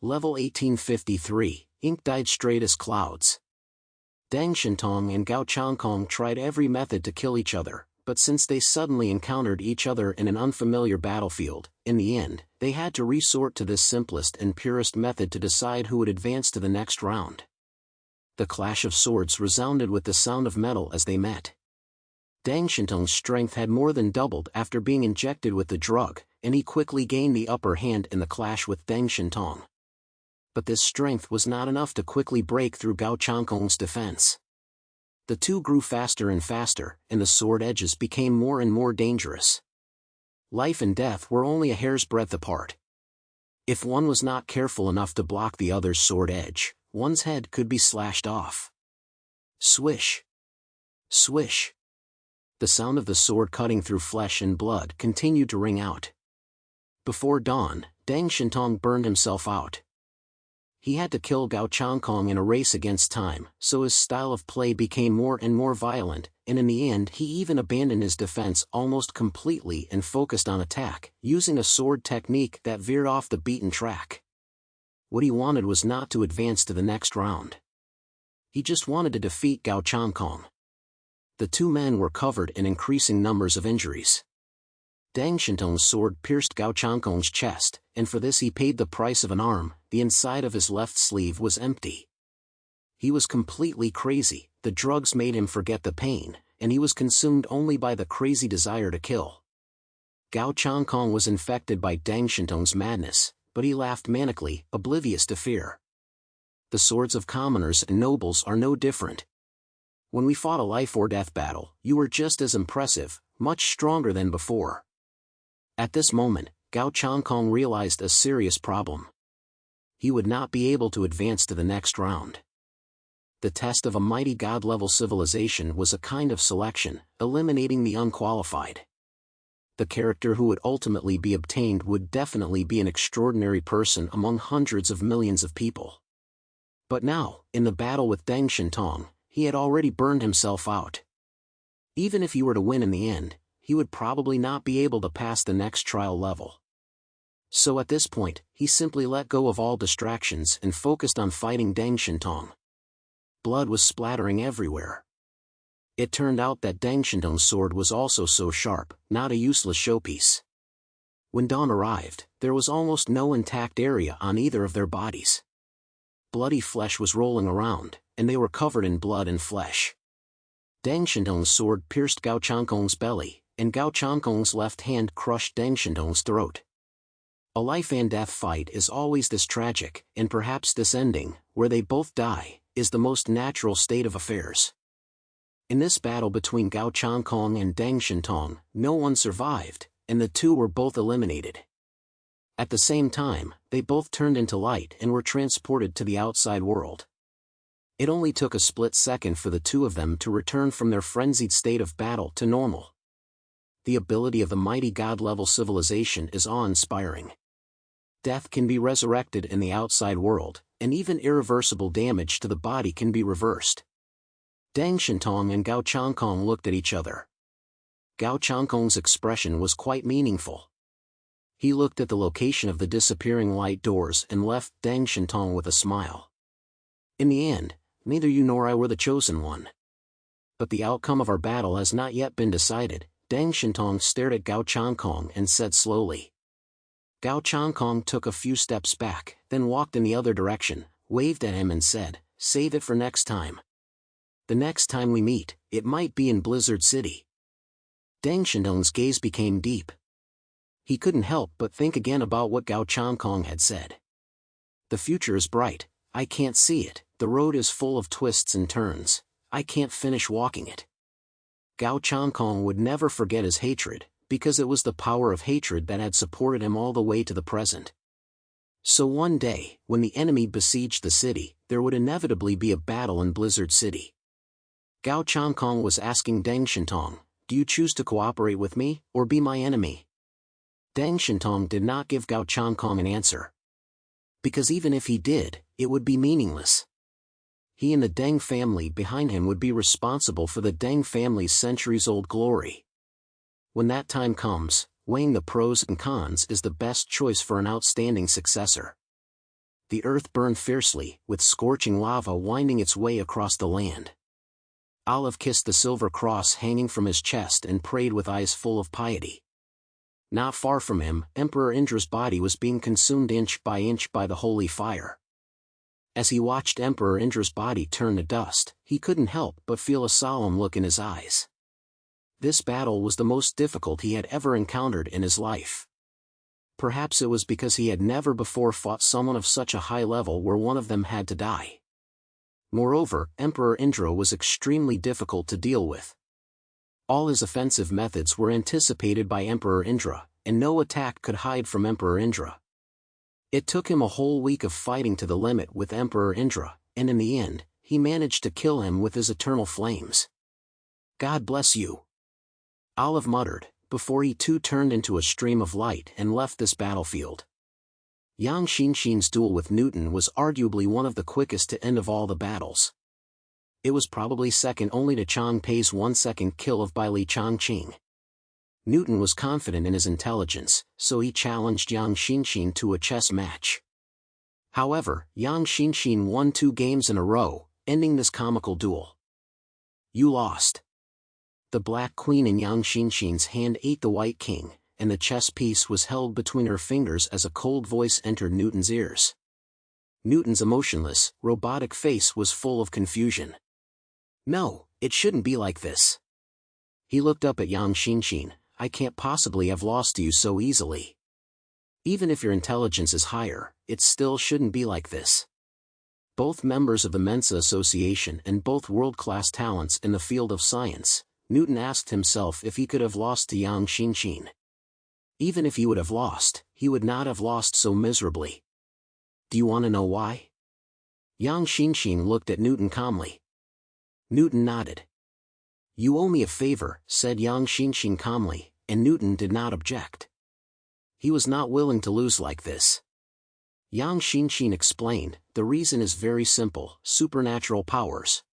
Level 1853, ink dyed straight as clouds. Deng Shintong and Gao Changkong tried every method to kill each other, but since they suddenly encountered each other in an unfamiliar battlefield, in the end, they had to resort to this simplest and purest method to decide who would advance to the next round. The clash of swords resounded with the sound of metal as they met. Deng Shintong's strength had more than doubled after being injected with the drug, and he quickly gained the upper hand in the clash with Deng Shintong. But this strength was not enough to quickly break through Gao Changkong's defense. The two grew faster and faster, and the sword edges became more and more dangerous. Life and death were only a hair's breadth apart. If one was not careful enough to block the other's sword edge, one's head could be slashed off. Swish! Swish! The sound of the sword cutting through flesh and blood continued to ring out. Before dawn, Deng Shintong burned himself out. He had to kill Gao Changkong in a race against time, so his style of play became more and more violent, and in the end he even abandoned his defense almost completely and focused on attack, using a sword technique that veered off the beaten track. What he wanted was not to advance to the next round. He just wanted to defeat Gao Changkong. The two men were covered in increasing numbers of injuries. Deng Shintong's sword pierced Gao Changkong's chest, and for this he paid the price of an arm. The inside of his left sleeve was empty. He was completely crazy, the drugs made him forget the pain, and he was consumed only by the crazy desire to kill. Gao Changkong was infected by Deng Shintong's madness, but he laughed manically, oblivious to fear. The swords of commoners and nobles are no different. When we fought a life-or-death battle, you were just as impressive, much stronger than before. At this moment, Gao Changkong realized a serious problem. He would not be able to advance to the next round. The test of a mighty god-level civilization was a kind of selection, eliminating the unqualified. The character who would ultimately be obtained would definitely be an extraordinary person among hundreds of millions of people. But now, in the battle with Deng Shintong, he had already burned himself out. Even if he were to win in the end, he would probably not be able to pass the next trial level. So at this point, he simply let go of all distractions and focused on fighting Deng Shintong. Blood was splattering everywhere. It turned out that Deng Shintong's sword was also so sharp, not a useless showpiece. When dawn arrived, there was almost no intact area on either of their bodies. Bloody flesh was rolling around, and they were covered in blood and flesh. Deng Shintong's sword pierced Gao Changkong's belly, and Gao Changkong's left hand crushed Deng Shintong's throat. A life-and-death fight is always this tragic, and perhaps this ending, where they both die, is the most natural state of affairs. In this battle between Gao Changkong and Deng Shintong, no one survived, and the two were both eliminated. At the same time, they both turned into light and were transported to the outside world. It only took a split second for the two of them to return from their frenzied state of battle to normal. The ability of the mighty god-level civilization is awe-inspiring. Death can be resurrected in the outside world, and even irreversible damage to the body can be reversed. Deng Shintong and Gao Changkong looked at each other. Gao Changkong's expression was quite meaningful. He looked at the location of the disappearing light doors and left Deng Shintong with a smile. In the end, neither you nor I were the chosen one. But the outcome of our battle has not yet been decided. Deng Shintong stared at Gao Changkong and said slowly. Gao Changkong took a few steps back, then walked in the other direction, waved at him and said, "Save it for next time. The next time we meet, it might be in Blizzard City." Deng Shintong's gaze became deep. He couldn't help but think again about what Gao Changkong had said. The future is bright, I can't see it, the road is full of twists and turns, I can't finish walking it. Gao Changkong would never forget his hatred, because it was the power of hatred that had supported him all the way to the present. So one day, when the enemy besieged the city, there would inevitably be a battle in Blizzard City. Gao Changkong was asking Deng Shintong, "Do you choose to cooperate with me, or be my enemy?" Deng Shintong did not give Gao Changkong an answer. Because even if he did, it would be meaningless. He and the Deng family behind him would be responsible for the Deng family's centuries-old glory. When that time comes, weighing the pros and cons is the best choice for an outstanding successor. The earth burned fiercely, with scorching lava winding its way across the land. Olive kissed the silver cross hanging from his chest and prayed with eyes full of piety. Not far from him, Emperor Indra's body was being consumed inch by the holy fire. As he watched Emperor Indra's body turn to dust, he couldn't help but feel a solemn look in his eyes. This battle was the most difficult he had ever encountered in his life. Perhaps it was because he had never before fought someone of such a high level where one of them had to die. Moreover, Emperor Indra was extremely difficult to deal with. All his offensive methods were anticipated by Emperor Indra, and no attack could hide from Emperor Indra. It took him a whole week of fighting to the limit with Emperor Indra, and in the end, he managed to kill him with his eternal flames. "God bless you," Olive muttered, before he too turned into a stream of light and left this battlefield. Yang Xinshin's duel with Newton was arguably one of the quickest to end of all the battles. It was probably second only to Chang Pei's 1-second kill of Bai Li Changqing. Newton was confident in his intelligence, so he challenged Yang Xinshin to a chess match. However, Yang Xinshin won 2 games in a row, ending this comical duel. "You lost." The black queen in Yang Xinshin's hand ate the white king, and the chess piece was held between her fingers as a cold voice entered Newton's ears. Newton's emotionless, robotic face was full of confusion. "No, it shouldn't be like this." He looked up at Yang Xinshin. "I can't possibly have lost to you so easily. Even if your intelligence is higher, it still shouldn't be like this." Both members of the Mensa Association and both world-class talents in the field of science, Newton asked himself if he could have lost to Yang Xinshin. Even if he would have lost, he would not have lost so miserably. "Do you want to know why?" Yang Xinshin looked at Newton calmly. Newton nodded. "You owe me a favor," said Yang Xinshin calmly, and Newton did not object. He was not willing to lose like this. Yang Xinshin explained, "The reason is very simple: supernatural powers.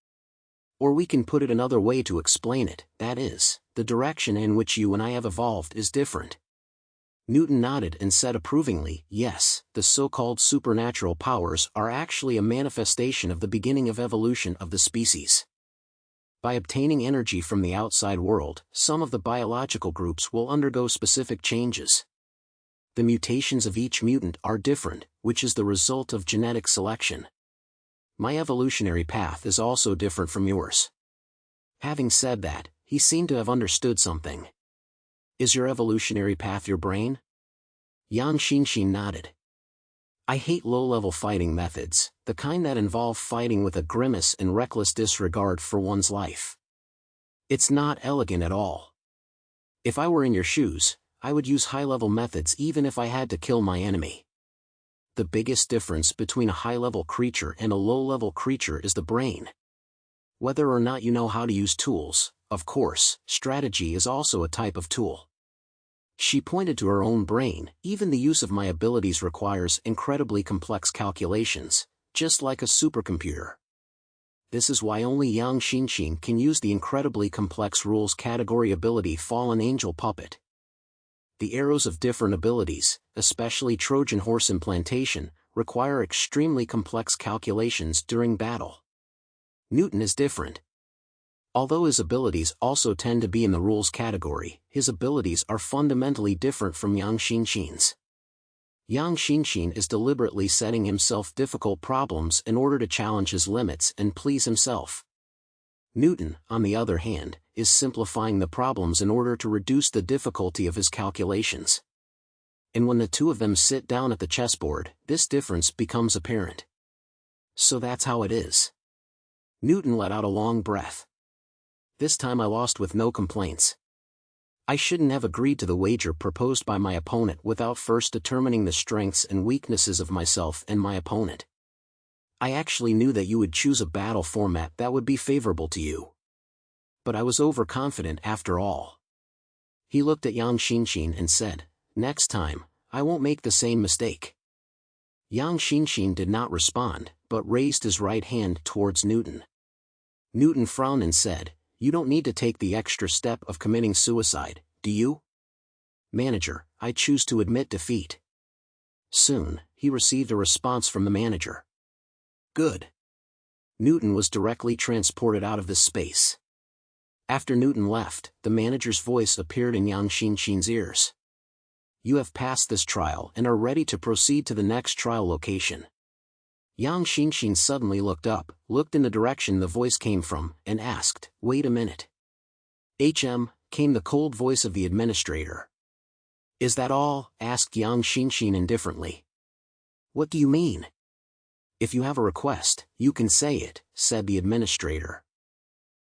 Or we can put it another way to explain it, that is, the direction in which you and I have evolved is different." Newton nodded and said approvingly, "Yes, the so-called supernatural powers are actually a manifestation of the beginning of evolution of the species. By obtaining energy from the outside world, some of the biological groups will undergo specific changes. The mutations of each mutant are different, which is the result of genetic selection. My evolutionary path is also different from yours." Having said that, he seemed to have understood something. "Is your evolutionary path your brain?" Yang Xinshin nodded. "I hate low-level fighting methods, the kind that involve fighting with a grimace and reckless disregard for one's life. It's not elegant at all. If I were in your shoes, I would use high-level methods even if I had to kill my enemy. The biggest difference between a high-level creature and a low-level creature is the brain. Whether or not you know how to use tools, of course, strategy is also a type of tool." She pointed to her own brain. "Even the use of my abilities requires incredibly complex calculations, just like a supercomputer. This is why only Yang Xinshin can use the incredibly complex rules category ability Fallen Angel Puppet. The arrows of different abilities, especially Trojan Horse Implantation, require extremely complex calculations during battle. Newton is different. Although his abilities also tend to be in the rules category, his abilities are fundamentally different from Yang Xinshin's. Yang Xinshin is deliberately setting himself difficult problems in order to challenge his limits and please himself. Newton, on the other hand, is simplifying the problems in order to reduce the difficulty of his calculations. And when the two of them sit down at the chessboard, this difference becomes apparent. So that's how it is." Newton let out a long breath. "This time I lost with no complaints. I shouldn't have agreed to the wager proposed by my opponent without first determining the strengths and weaknesses of myself and my opponent. I actually knew that you would choose a battle format that would be favorable to you. But I was overconfident after all." He looked at Yang Xinshin and said, "Next time, I won't make the same mistake." Yang Xinshin did not respond, but raised his right hand towards Newton. Newton frowned and said, "You don't need to take the extra step of committing suicide, do you?" "Manager, I choose to admit defeat." Soon, he received a response from the manager. Good. Newton was directly transported out of this space. After Newton left, the manager's voice appeared in Yang Xinxin's ears. You have passed this trial and are ready to proceed to the next trial location. Yang Xinxin suddenly looked up, looked in the direction the voice came from, and asked, Wait a minute. Came the cold voice of the administrator. Is that all? Asked Yang Xinxin indifferently. What do you mean? If you have a request, you can say it, said the administrator.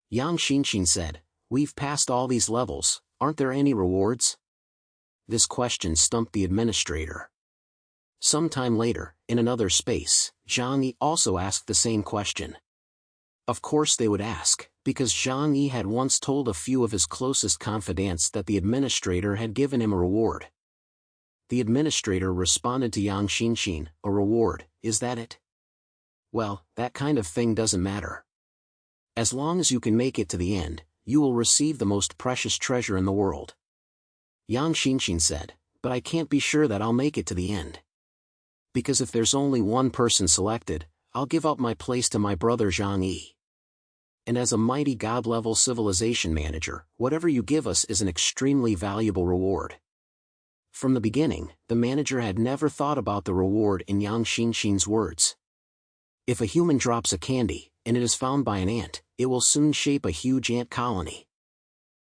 Yang Xinxin said, We've passed all these levels, aren't there any rewards? This question stumped the administrator. Some time later, in another space, Zhang Yi also asked the same question. Of course they would ask, because Zhang Yi had once told a few of his closest confidants that the administrator had given him a reward. The administrator responded to Yang Xinxin, A reward, is that it? Well, that kind of thing doesn't matter. As long as you can make it to the end, you will receive the most precious treasure in the world. Yang Xinxin said, But I can't be sure that I'll make it to the end. Because if there's only one person selected, I'll give up my place to my brother Zhang Yi. And as a mighty god-level civilization manager, whatever you give us is an extremely valuable reward. From the beginning, the manager had never thought about the reward in Yang Xinxin's words. If a human drops a candy, and it is found by an ant, it will soon shape a huge ant colony.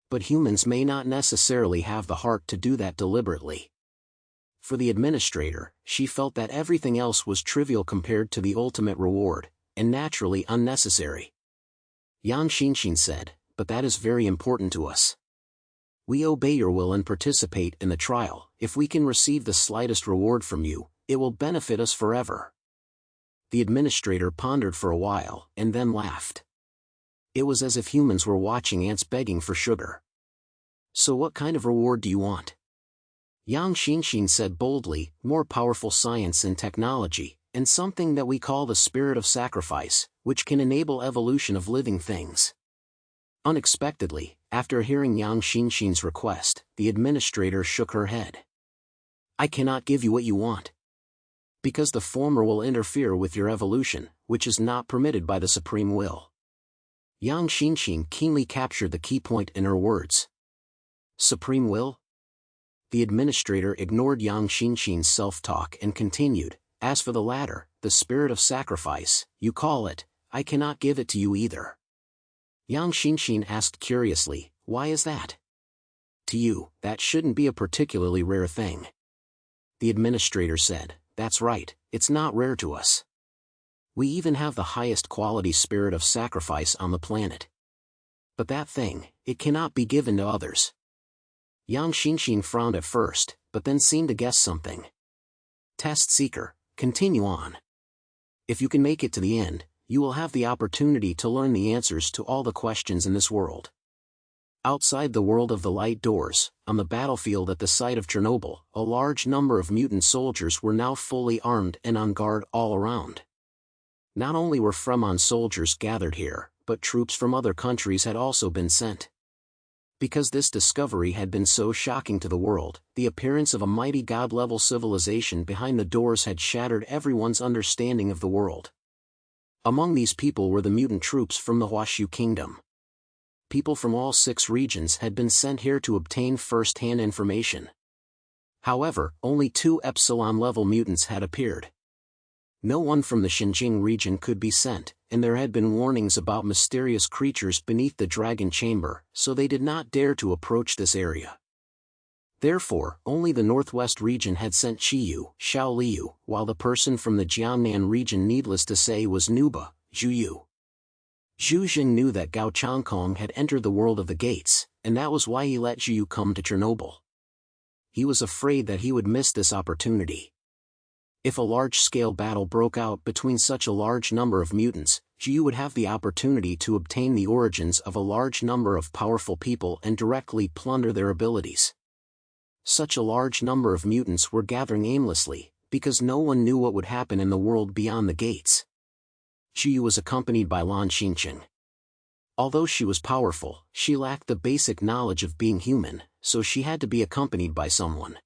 But humans may not necessarily have the heart to do that deliberately. For the administrator, she felt that everything else was trivial compared to the ultimate reward, and naturally unnecessary. Yang Xinxin said, But that is very important to us. We obey your will and participate in the trial. If we can receive the slightest reward from you, it will benefit us forever. The administrator pondered for a while, and then laughed. It was as if humans were watching ants begging for sugar. So what kind of reward do you want? Yang Xinxin said boldly, More powerful science and technology, and something that we call the spirit of sacrifice, which can enable evolution of living things. Unexpectedly, after hearing Yang Xinxin's request, the administrator shook her head. I cannot give you what you want. Because the former will interfere with your evolution, which is not permitted by the supreme will. Yang Xinxin keenly captured the key point in her words. Supreme will? The administrator ignored Yang Xinxin's self-talk and continued, As for the latter, the spirit of sacrifice, you call it, I cannot give it to you either. Yang Xinxin asked curiously, Why is that? To you, that shouldn't be a particularly rare thing. The administrator said, That's right, it's not rare to us. We even have the highest quality spirit of sacrifice on the planet. But that thing, it cannot be given to others. Yang Xinxin frowned at first, but then seemed to guess something. Test seeker, continue on. If you can make it to the end, you will have the opportunity to learn the answers to all the questions in this world. Outside the world of the light doors, on the battlefield at the site of Chernobyl, a large number of mutant soldiers were now fully armed and on guard all around. Not only were Fremon soldiers gathered here, but troops from other countries had also been sent. Because this discovery had been so shocking to the world, the appearance of a mighty god-level civilization behind the doors had shattered everyone's understanding of the world. Among these people were the mutant troops from the Huashu Kingdom. People from all 6 regions had been sent here to obtain first-hand information. However, only 2 Epsilon-level mutants had appeared. No one from the Xinjiang region could be sent, and there had been warnings about mysterious creatures beneath the Dragon Chamber, so they did not dare to approach this area. Therefore, only the Northwest region had sent Qiyu, Xiaoliu, while the person from the Jiangnan region, needless to say, was Nuba, Zhuyu. Zhu Jing knew that Gao Changkong had entered the world of the gates, and that was why he let Zhuyu come to Chernobyl. He was afraid that he would miss this opportunity. If a large-scale battle broke out between such a large number of mutants, Zhuyu would have the opportunity to obtain the origins of a large number of powerful people and directly plunder their abilities. Such a large number of mutants were gathering aimlessly, because no one knew what would happen in the world beyond the gates. Zhuyu was accompanied by Lan Xincheng. Although she was powerful, she lacked the basic knowledge of being human, so she had to be accompanied by someone.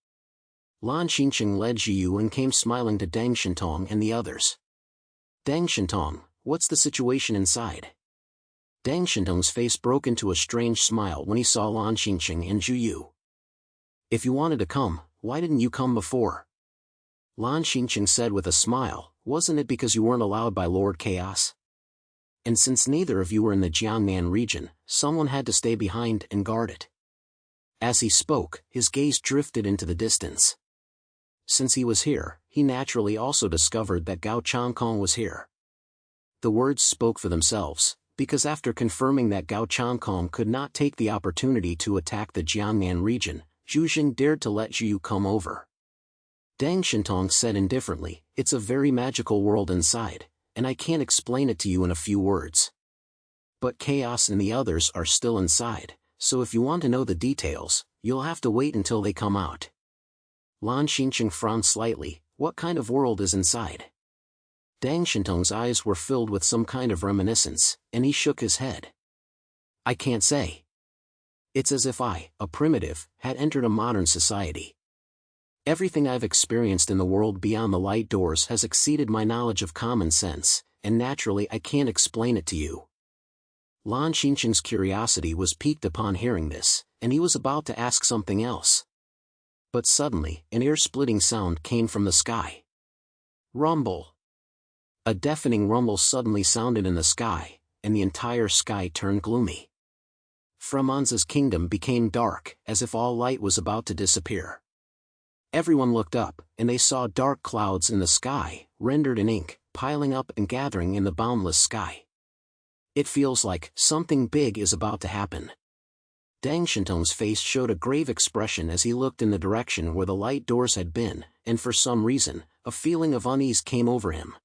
Lan Xincheng led Zhiyu and came smiling to Deng Shintong and the others. Deng Shintong, what's the situation inside? Deng Shintong's face broke into a strange smile when he saw Lan Xincheng and Zhiyu. If you wanted to come, why didn't you come before? Lan Xincheng said with a smile, wasn't it because you weren't allowed by Lord Chaos? And since neither of you were in the Jiangnan region, someone had to stay behind and guard it. As he spoke, his gaze drifted into the distance. Since he was here, he naturally also discovered that Gao Changkong was here. The words spoke for themselves, because after confirming that Gao Changkong could not take the opportunity to attack the Jiangnan region, Zhu Jing dared to let Zhiyu come over. Deng Shintong said indifferently, it's a very magical world inside, and I can't explain it to you in a few words. But Chaos and the others are still inside, so if you want to know the details, you'll have to wait until they come out. Lan Xincheng frowned slightly, what kind of world is inside? Deng Shintong's eyes were filled with some kind of reminiscence, and he shook his head. I can't say. It's as if I, a primitive, had entered a modern society. Everything I've experienced in the world beyond the light doors has exceeded my knowledge of common sense, and naturally I can't explain it to you. Lan Xincheng's curiosity was piqued upon hearing this, and he was about to ask something else. But suddenly, an ear-splitting sound came from the sky. Rumble. A deafening rumble suddenly sounded in the sky, and the entire sky turned gloomy. Framanza's kingdom became dark, as if all light was about to disappear. Everyone looked up, and they saw dark clouds in the sky, rendered in ink, piling up and gathering in the boundless sky. It feels like something big is about to happen. Deng Shintong's face showed a grave expression as he looked in the direction where the light doors had been, and for some reason, a feeling of unease came over him.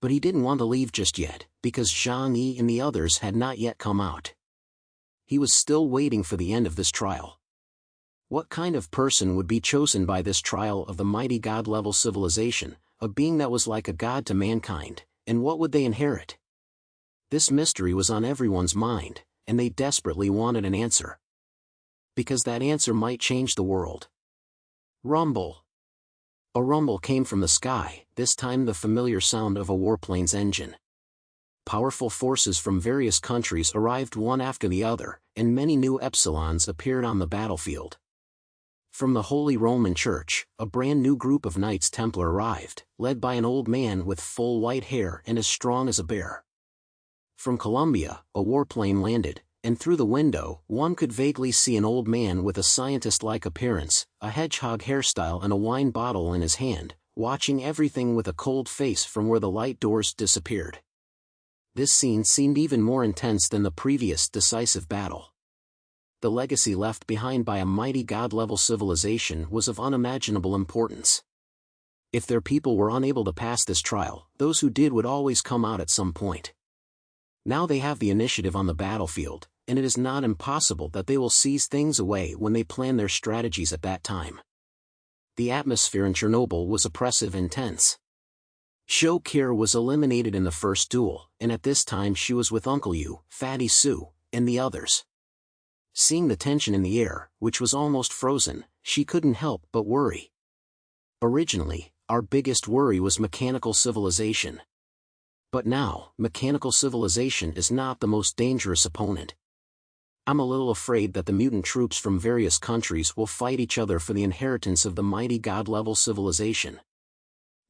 But he didn't want to leave just yet, because Zhang Yi and the others had not yet come out. He was still waiting for the end of this trial. What kind of person would be chosen by this trial of the mighty god-level civilization, a being that was like a god to mankind, and what would they inherit? This mystery was on everyone's mind, and they desperately wanted an answer. Because that answer might change the world. Rumble. A rumble came from the sky, this time the familiar sound of a warplane's engine. Powerful forces from various countries arrived one after the other, and many new epsilons appeared on the battlefield. From the Holy Roman Church, a brand new group of Knights Templar arrived, led by an old man with full white hair and as strong as a bear. From Colombia, a warplane landed, and through the window, one could vaguely see an old man with a scientist-like appearance, a hedgehog hairstyle and a wine bottle in his hand, watching everything with a cold face from where the light doors disappeared. This scene seemed even more intense than the previous decisive battle. The legacy left behind by a mighty god-level civilization was of unimaginable importance. If their people were unable to pass this trial, those who did would always come out at some point. Now they have the initiative on the battlefield, and it is not impossible that they will seize things away when they plan their strategies at that time. The atmosphere in Chernobyl was oppressive and tense. Zhou Qi was eliminated in the first duel, and at this time she was with Uncle Yu, Fatty Su, and the others. Seeing the tension in the air, which was almost frozen, she couldn't help but worry. Originally, our biggest worry was mechanical civilization. But now, mechanical civilization is not the most dangerous opponent. I'm a little afraid that the mutant troops from various countries will fight each other for the inheritance of the mighty god-level civilization.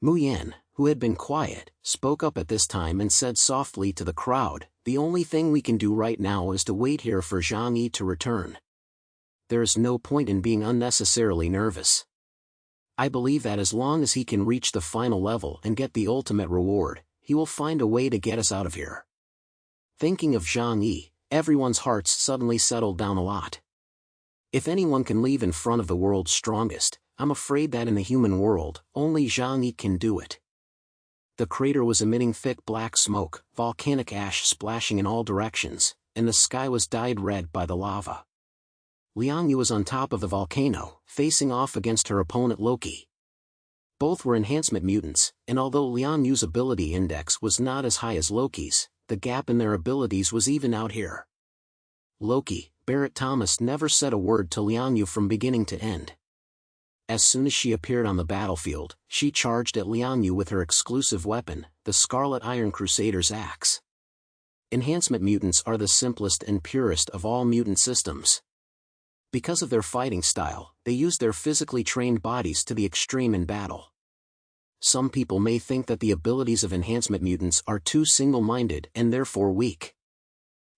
Mu Yan, who had been quiet, spoke up at this time and said softly to the crowd, the only thing we can do right now is to wait here for Zhang Yi to return. There is no point in being unnecessarily nervous. I believe that as long as he can reach the final level and get the ultimate reward, he will find a way to get us out of here. Thinking of Zhang Yi, everyone's hearts suddenly settled down a lot. If anyone can leave in front of the world's strongest, I'm afraid that in the human world, only Zhang Yi can do it. The crater was emitting thick black smoke, volcanic ash splashing in all directions, and the sky was dyed red by the lava. Liang Yu was on top of the volcano, facing off against her opponent Loki. Both were enhancement mutants, and although Liang Yu's ability index was not as high as Loki's, the gap in their abilities was even out here. Loki, Barrett Thomas never said a word to Liang Yu from beginning to end. As soon as she appeared on the battlefield, she charged at Liang Yu with her exclusive weapon, the Scarlet Iron Crusader's axe. Enhancement mutants are the simplest and purest of all mutant systems. Because of their fighting style, they use their physically trained bodies to the extreme in battle. Some people may think that the abilities of enhancement mutants are too single-minded and therefore weak.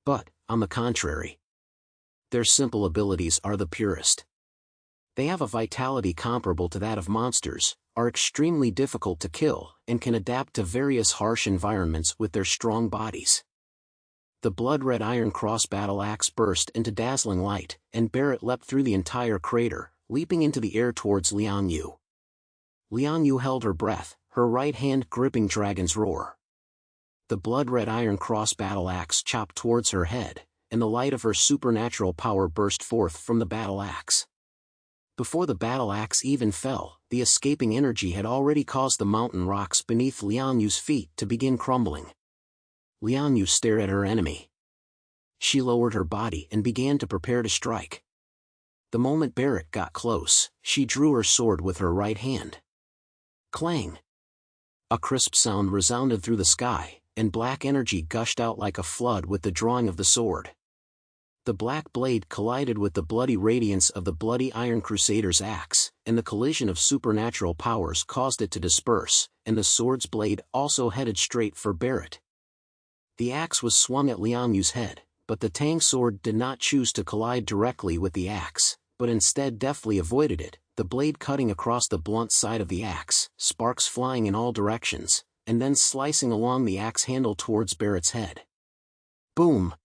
But, on the contrary, their simple abilities are the purest. They have a vitality comparable to that of monsters, are extremely difficult to kill, and can adapt to various harsh environments with their strong bodies. The blood-red iron cross battle axe burst into dazzling light, and Barrett leapt through the entire crater, leaping into the air towards Liang Yu. Liang Yu held her breath, her right hand gripping Dragon's Roar. The blood-red iron cross battle axe chopped towards her head, and the light of her supernatural power burst forth from the battle axe. Before the battle axe even fell, the escaping energy had already caused the mountain rocks beneath Liang Yu's feet to begin crumbling. Liang Yu stared at her enemy. She lowered her body and began to prepare to strike. The moment Barrett got close, she drew her sword with her right hand. Clang! A crisp sound resounded through the sky, and black energy gushed out like a flood with the drawing of the sword. The black blade collided with the bloody radiance of the bloody Iron Crusader's axe, and the collision of supernatural powers caused it to disperse, and the sword's blade also headed straight for Barrett. The axe was swung at Liang Yu's head, but the Tang sword did not choose to collide directly with the axe, but instead deftly avoided it, the blade cutting across the blunt side of the axe, sparks flying in all directions, and then slicing along the axe handle towards Barrett's head. Boom!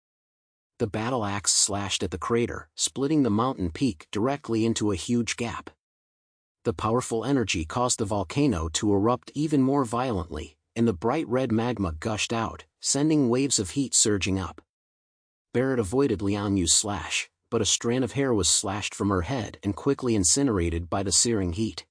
The battle axe slashed at the crater, splitting the mountain peak directly into a huge gap. The powerful energy caused the volcano to erupt even more violently, and the bright red magma gushed out, sending waves of heat surging up. Barrett avoided Liang Yu's slash, but a strand of hair was slashed from her head and quickly incinerated by the searing heat.